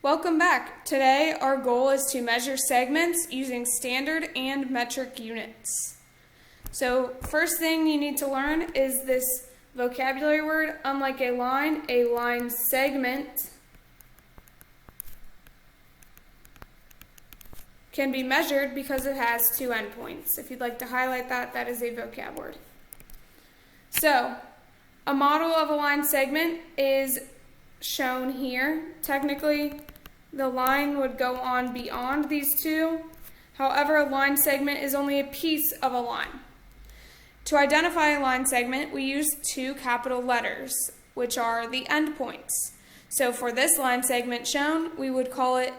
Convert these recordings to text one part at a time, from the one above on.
Welcome back. Today our goal is to measure segments using standard and metric units. So first thing you need to learn is this vocabulary word. Unlike a line segment can be measured because it has two endpoints. If you'd like to highlight that, that is a vocab word. So a model of a line segment is shown here. Technically, the line would go on beyond these two. However, a line segment is only a piece of a line. To identify a line segment, we use two capital letters, which are the endpoints. So for this line segment shown, we would call it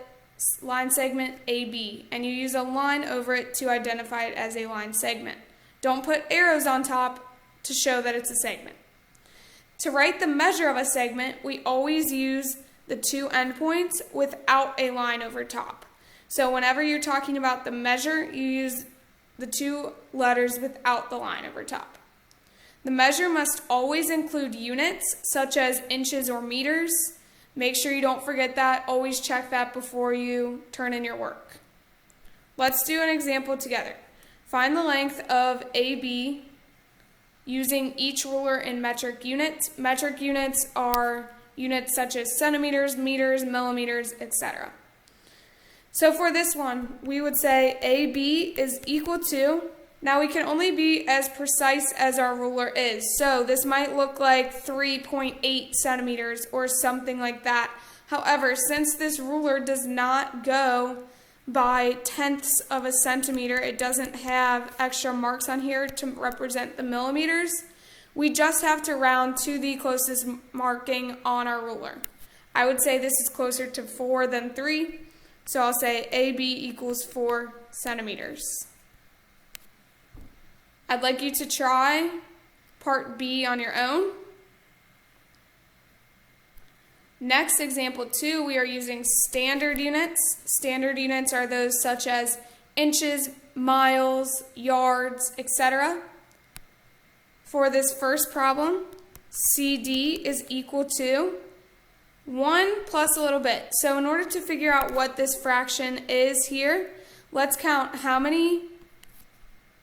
line segment AB, and you use a line over it to identify it as a line segment. Don't put arrows on top to show that it's a segment. To write the measure of a segment, we always use the two endpoints without a line over top. So whenever you're talking about the measure, you use the two letters without the line over top. The measure must always include units, such as inches or meters. Make sure you don't forget that. Always check that before you turn in your work. Let's do an example together. Find the length of AB using each ruler in metric units. Metric units are units such as centimeters, meters, millimeters, etc. So for this one, we would say AB is equal to, now we can only be as precise as our ruler is. So this might look like 3.8 centimeters or something like that. However, since this ruler does not go by tenths of a centimeter, it doesn't have extra marks on here to represent the millimeters, we just have to round to the closest marking on our ruler. I would say this is closer to 4 than 3, so I'll say AB equals 4 centimeters. I'd like you to try part B on your own. Next, example 2, we are using standard units. Standard units are those such as inches, miles, yards, etc. For this first problem, CD is equal to 1 plus a little bit. So in order to figure out what this fraction is here, let's count how many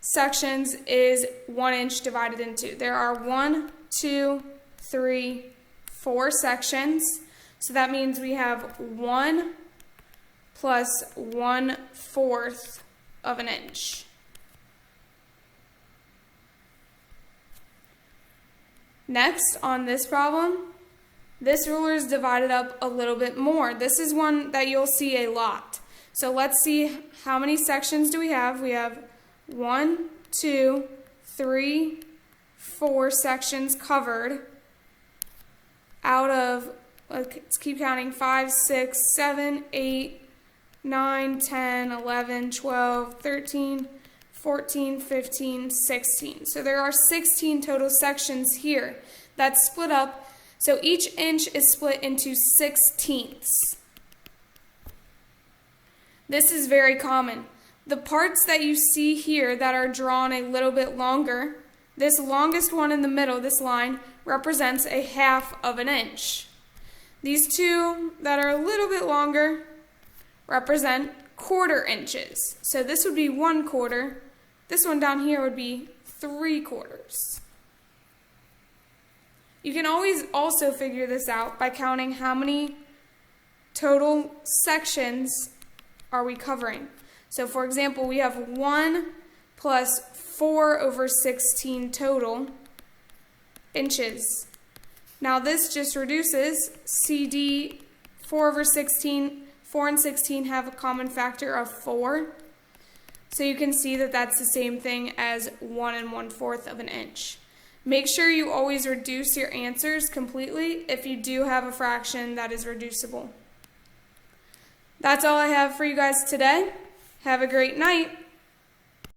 sections is 1 inch divided into. There are 1, 2, 3, 4 sections. So that means we have 1 plus 1/4 of an inch. Next, on this problem, this ruler is divided up a little bit more. This is one that you'll see a lot. So let's see how many sections do we have. We have 1, 2, 3, 4 sections covered out of, let's keep counting, 5, 6, 7, 8, 9, 10, 11, 12, 13, 14, 15, 16. So there are 16 total sections here that's split up. So each inch is split into 1/16. This is very common. The parts that you see here that are drawn a little bit longer, this longest one in the middle, this line, represents a 1/2 of an inch. These two that are a little bit longer represent 1/4 inches. So this would be 1/4. This one down here would be 3/4. You can always also figure this out by counting how many total sections are we covering. So for example, we have 1 plus 4/16 total inches. Now this just reduces. CD, 4/16, 4 and 16 have a common factor of 4. So you can see that that's the same thing as 1 1/4 of an inch. Make sure you always reduce your answers completely if you do have a fraction that is reducible. That's all I have for you guys today. Have a great night.